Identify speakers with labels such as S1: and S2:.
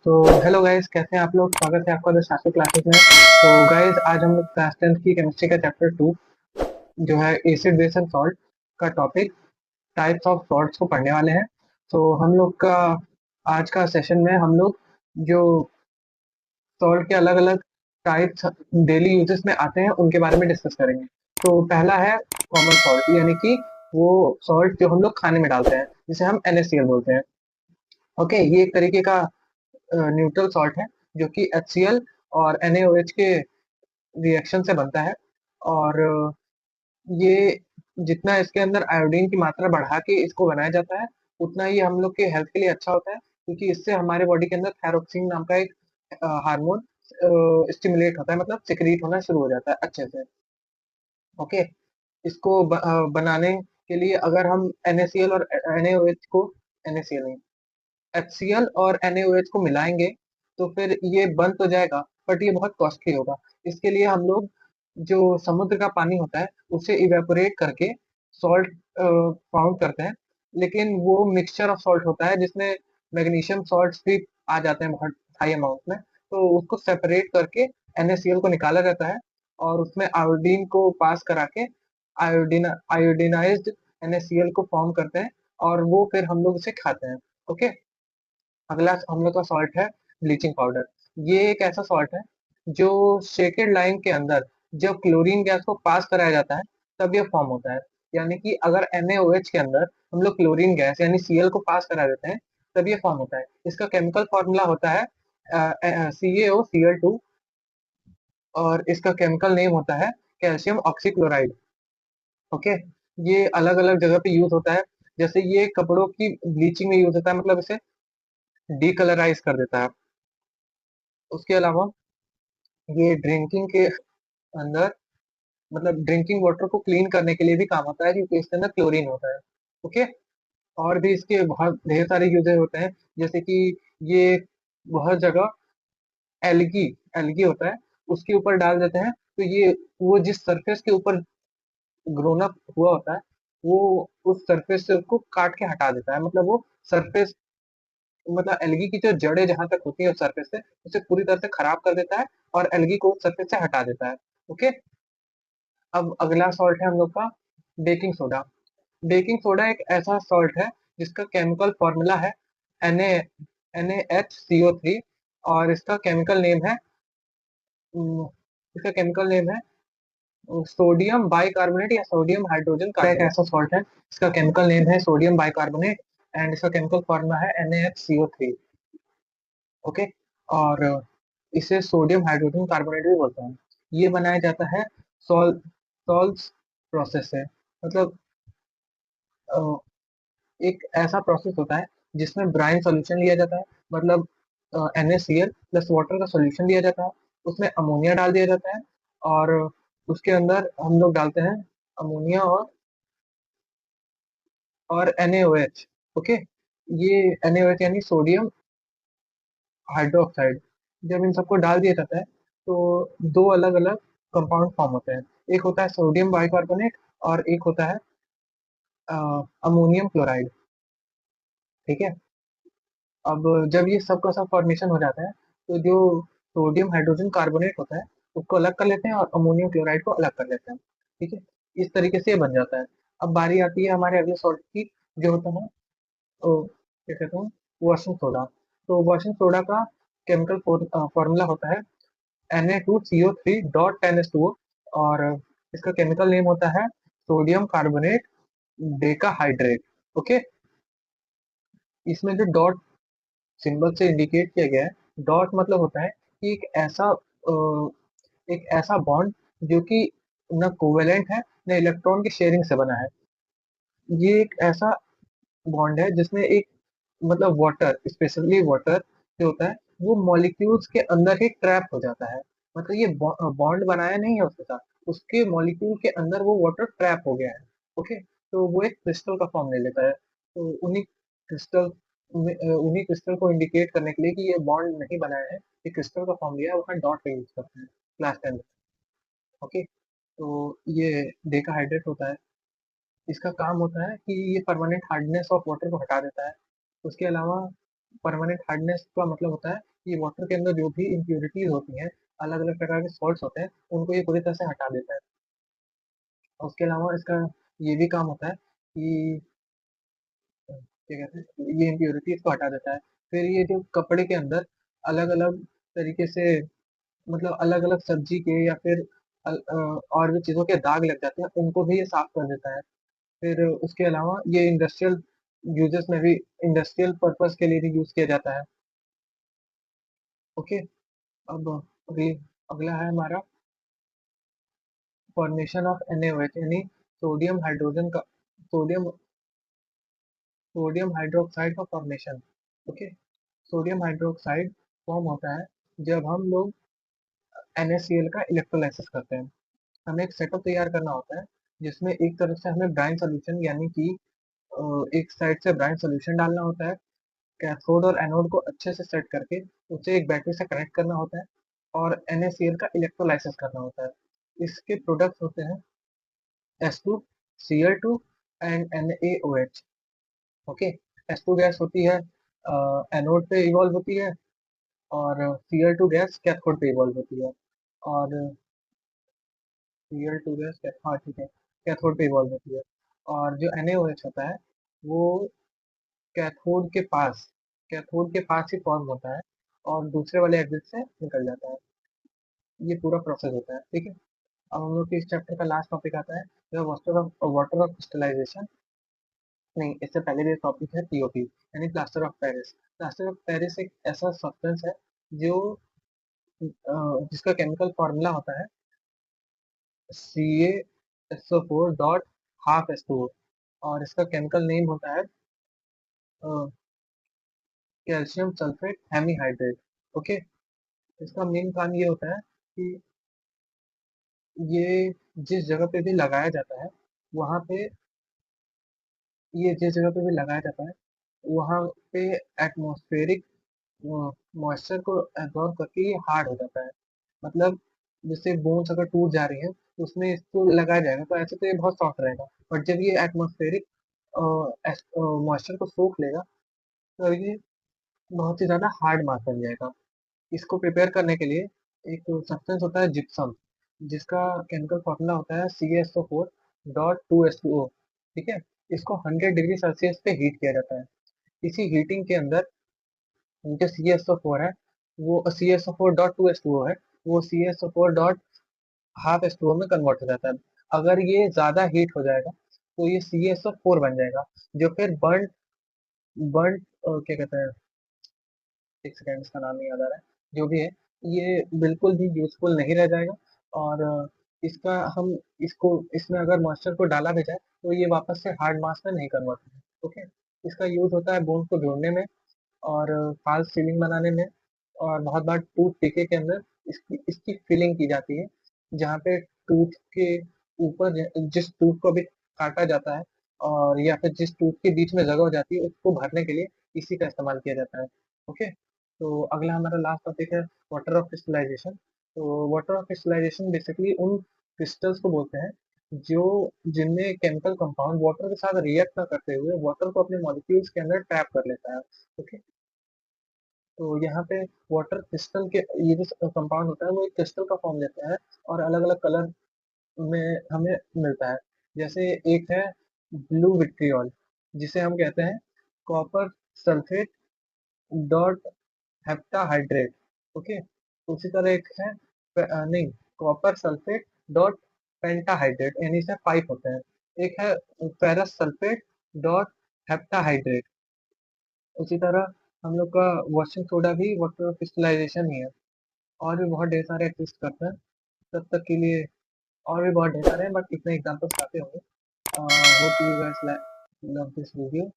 S1: तो hello guys, कैसे हैं आप लोग। स्वागत है आपका शास्त्री क्लासेस में। तो गाइस, आज हम लोग क्लास 10 की केमिस्ट्री का चैप्टर 2 जो है एसिड बेस एंड सॉल्ट का टॉपिक टाइप्स ऑफ सॉल्ट्स को पढ़ने वाले हैं। तो हम लोग का आज का सेशन में हम लोग जो सॉल्ट के अलग अलग टाइप्स डेली यूजेस में आते हैं उनके बारे में डिस्कस करेंगे। तो पहला है कॉमन सॉल्ट, यानी कि वो सॉल्ट जो हम लोग खाने में डालते हैं, जिसे हम NaCl बोलते हैं। ओके, ये एक तरीके का न्यूट्रल सॉल्ट है जो कि HCl और NaOH के रिएक्शन से बनता है। और ये जितना इसके अंदर आयोडीन की मात्रा बढ़ा के इसको बनाया जाता है, उतना ही हम लोग के हेल्थ के लिए अच्छा होता है, क्योंकि इससे हमारे बॉडी के अंदर थायरोक्सिन नाम का एक हार्मोन स्टिमुलेट होता है, मतलब सिक्रीट होना शुरू हो जाता है अच्छे से। ओके, इसको बनाने के लिए अगर हम NaCl और NaOH को NaCl नहीं, HCl और NaOH को मिलाएंगे तो फिर ये बन तो जाएगा, बट ये बहुत कॉस्टली होगा। इसके लिए हम लोग जो समुद्र का पानी होता है उसे इवेपोरेट करके सॉल्ट फाउंड करते हैं। लेकिन वो मिक्सचर ऑफ सॉल्ट होता है जिसमें मैग्नीशियम सॉल्ट्स भी आ जाते हैं बहुत हाई अमाउंट में। तो उसको सेपरेट करके NaCl को निकाला जाता है और उसमें आयोडीन को पास करा के आयोडीनाइज्ड NaCl को फॉर्म करते हैं, और वो फिर हम लोग उसे खाते हैं। ओके, अगला हम लोग का सॉल्ट है ब्लीचिंग पाउडर। ये एक ऐसा सॉल्ट है जो शेकेड लाइम के अंदर जब क्लोरीन गैस को पास कराया जाता है तब ये फॉर्म होता है। यानी कि अगर NaOH के अंदर हम लोग क्लोरीन गैस यानी Cl को पास करा देते हैं तब ये फॉर्म होता है। इसका केमिकल फॉर्मूला होता है CaOCl2, और इसका केमिकल नेम होता है कैल्शियम ऑक्सीक्लोराइड। ओके, ये अलग अलग जगह पे यूज होता है। जैसे ये कपड़ों की ब्लीचिंग में यूज होता है, मतलब इसे डीकलराइज कर देता है। उसके अलावा ये ड्रिंकिंग के अंदर, मतलब ड्रिंकिंग वाटर को क्लीन करने के लिए भी काम आता है, क्योंकि इसके अंदर क्लोरीन होता है। ओके, और भी इसके बहुत ढेर सारे यूजेस होते हैं। जैसे कि ये बहुत जगह एल्गी एल्गी होता है, उसके ऊपर डाल देते हैं तो ये वो जिस सरफेस के ऊपर ग्रोन अप हुआ होता है वो उस सरफेस से उसको काट के हटा देता है। मतलब वो सरफेस, मतलब एल्गी की जो जड़ें जहां तक होती है उस सरफेस से, उसे पूरी तरह से खराब कर देता है और एल्गी को उस सरफेस से हटा देता है। ओके, अब अगला सॉल्ट है हम लोग का बेकिंग सोडा। बेकिंग सोडा एक ऐसा सॉल्ट है जिसका केमिकल फॉर्मूला है NaHCO3, और इसका केमिकल नेम है सोडियम बाइकार्बोनेट या सोडियम हाइड्रोजन कार्बोनेट। एक ऐसा सॉल्ट है इसका केमिकल नेम है सोडियम बाइकार्बोनेट, एंड इसका केमिकल फॉर्मूला है NaHCO3। ओके, और इसे सोडियम हाइड्रोजन कार्बोनेट भी बोलते हैं। ये बनाया जाता है सॉल्स प्रोसेस से। मतलब अ, एक ऐसा प्रोसेस होता है जिसमें ब्राइन सॉल्यूशन लिया जाता है, मतलब NaCl प्लस वाटर का सॉल्यूशन लिया जाता है, उसमें अमोनिया डाल दिया जाता है, और उसके अंदर हम लोग डालते हैं अमोनिया और NaOH। ओके, ये NaOH यानी सोडियम हाइड्रोक्साइड। जब इन सबको डाल दिया जाता है तो दो अलग अलग कंपाउंड फॉर्म होते हैं। एक होता है सोडियम बाइकार्बोनेट और एक होता है अमोनियम क्लोराइड। ठीक है, अब जब ये सब का सब फॉर्मेशन हो जाता है तो जो सोडियम हाइड्रोजन कार्बोनेट होता है उसको अलग कर लेते हैं और अमोनियम क्लोराइड को अलग कर लेते हैं। ठीक है, इस तरीके से ये बन जाता है। अब बारी आती है हमारे अगले सॉल्ट की, जो होता है क्या कहते हैं, वॉशिंग सोडा। तो वॉशिंग सोडा का केमिकल फॉर्मूला होता है Na2CO3.10H2O, और इसका केमिकल नेम होता है सोडियम कार्बोनेट डेकाहाइड्रेट। ओके, इसमें जो डॉट सिंबल से इंडिकेट किया गया है, डॉट मतलब होता है कि एक ऐसा बॉन्ड जो कि न कोवेलेंट है न इलेक्ट्रॉन की शेयरिंग से बना है। ये एक ऐसा बॉन्ड है जिसमें एक, मतलब वाटर, स्पेशली वाटर जो होता है वो मॉलिक्यूल्स के अंदर ही ट्रैप हो जाता है। मतलब ये बॉन्ड बनाया नहीं है उसके साथ, उसके मॉलिक्यूल के अंदर वो वाटर ट्रैप हो गया है। ओके, तो वो एक क्रिस्टल का फॉर्म ले लेता है। तो उन्हीं क्रिस्टल को इंडिकेट करने के लिए कि ये बॉन्ड नहीं बनाया है, ये क्रिस्टल का फॉर्म लिया है, वहाँ डॉट का यूज करते हैं क्लास 10 में। ओके, तो ये डेकाहाइड्रेट होता है। इसका काम होता है कि ये परमानेंट हार्डनेस ऑफ वाटर को हटा देता है। उसके अलावा परमानेंट हार्डनेस का मतलब होता है कि वाटर के अंदर जो भी इम्प्योरिटीज होती हैं, अलग अलग प्रकार के सॉल्ट्स होते हैं, उनको ये पूरी तरह से हटा देता है। और उसके अलावा इसका ये भी काम होता है कि क्या कहते हैं, ये इम्प्योरिटीज को हटा देता है। फिर ये जो कपड़े के अंदर अलग अलग तरीके से, मतलब अलग अलग सब्जी के या फिर और भी चीजों के दाग लग जाते हैं, उनको भी ये साफ कर देता है। फिर उसके अलावा ये इंडस्ट्रियल यूजेस में भी, इंडस्ट्रियल पर्पस के लिए भी यूज किया जाता है। ओके। अब अगली अगला है हमारा फॉर्मेशन ऑफ NaOH, यानी सोडियम हाइड्रोजन का, सोडियम सोडियम हाइड्रोक्साइड का formation. Okay. Sodium hydroxide form होता है जब हम लोग NaCl का इलेक्ट्रोलाइसिस करते हैं। हमें एक सेटअप तैयार करना होता है जिसमें एक तरफ से हमें ब्राइन सोल्यूशन, यानी कि एक साइड से ब्राइन सोल्यूशन डालना होता है, कैथोड और एनोड को अच्छे से सेट करके उसे एक बैटरी से कनेक्ट करना होता है, और NaCl का इलेक्ट्रोलाइसिस करना होता है। इसके प्रोडक्ट्स होते हैं S2, Cl2 and NaOH। Okay. S2 gas होती है एनोड पे इवॉल्व होती है, और Cl2 गैस कैथोड पे इवॉल्व होती है, और Cl2 गैस हाँ ठीक है, कैथोड पे इवॉल्व होती है। और जो NaOH होता है वो कैथोड के पास कैथोड के पास ही फॉर्म होता है और दूसरे वाले एग्जिट से निकल जाता है। ये पूरा प्रोसेस होता है, ठीक है। अब हम लोग के इस चैप्टर का लास्ट टॉपिक आता है वाटर ऑफ क्रिस्टलाइजेशन। नहीं, इससे पहले भी टॉपिक है POP, यानी plaster of Paris. Plaster of Paris एक ऐसा सब्सटेंस है जो जिसका केमिकल फॉर्मूला होता है CaSO4 डॉट हाफ H2O, और इसका केमिकल नेम होता है कैल्शियम सल्फेट हेमीहाइड्रेट। ओके। इसका मेन काम ये होता है कि ये जिस जगह पे भी लगाया जाता है, वहाँ पे ये जिस जगह पे भी लगाया जाता है वहाँ पे एटमॉस्फेरिक मॉइस्चर को एब्जॉर्ब करके ये हार्ड हो जाता है। मतलब जैसे बोन्स अगर टूट जा रही है तो उसमें इसको लगाया जाएगा तो ऐसे तो ये बहुत सॉफ्ट रहेगा, बट जब ये एटमॉस्फेरिक मॉइस्चर को सोख लेगा तो ये बहुत ही ज़्यादा हार्ड मास बन जाएगा। इसको प्रिपेयर करने के लिए एक सब्सटेंस होता है जिप्सम, जिसका केमिकल फॉर्मूला होता है CaSO4 डॉट 2H2O। ठीक है। इसको 100 डिग्री सेल्सियस पे हीट किया जाता है। इसी हीटिंग के अंदर जो CaSO4 है, वो CaSO4 डॉट 2H2O है, वो CaSO4 डॉट हाफ H2O में कन्वर्ट हो जाता है। अगर ये ज़्यादा हीट हो जाएगा तो ये CaSO4 बन जाएगा, जो फिर बर्न बर्न क्या कहते हैं, एक सेकेंड इसका नाम नहीं याद आ रहा है, जो भी है, ये बिल्कुल भी यूजफुल नहीं रह जाएगा। और इसका हम इसको इसमें अगर मॉइस्चर को डाला भी जाए तो ये वापस से हार्ड मास में नहीं कन्वर्ट होगा। ओके। इसका यूज होता है बोन को जोड़ने में, और फॉल्स सीलिंग बनाने में, और बहुत बार टूथ पीके के अंदर इसकी इसकी फिलिंग की जाती है, जहाँ पे टूथ के ऊपर जिस टूथ को भी काटा जाता है, और या फिर जिस टूथ के बीच में जगह हो जाती है उसको भरने के लिए इसी का इस्तेमाल किया जाता है। ओके। तो अगला हमारा लास्ट टॉपिक है वाटर ऑफ क्रिस्टलाइजेशन। तो वाटर ऑफ क्रिस्टलाइजेशन बेसिकली उन क्रिस्टल्स को बोलते हैं जो जिनमें केमिकल कंपाउंड वाटर के साथ रिएक्ट ना करते हुए वाटर को अपने मॉलिक्यूल्स के अंदर ट्रैप कर लेता है। ओके। तो यहाँ पे वाटर क्रिस्टल के ये जो कंपाउंड होता है वो एक क्रिस्टल का फॉर्म लेता है, और अलग अलग कलर में हमें मिलता है। जैसे एक है ब्लू विट्रियल, जिसे हम कहते हैं copper sulphate dot heptahydrate. Okay. उसी तरह एक है नहीं, कॉपर सल्फेट डॉट पेंटाहाइड्रेट, यानी से पाइप होते हैं। एक है फेरस सल्फेट डॉट हेप्टाहाइड्रेट। उसी तरह हम लोग का वॉशिंग सोडा भी वाटर क्रिस्टलाइजेशन ही है। और भी बहुत ढेर सारे एग्जिस्ट करते हैं। तब तक के लिए और भी बहुत ढेर सारे हैं, बट इतने एग्जाम्पल्स काफी होंगे। Hope you guys love this video.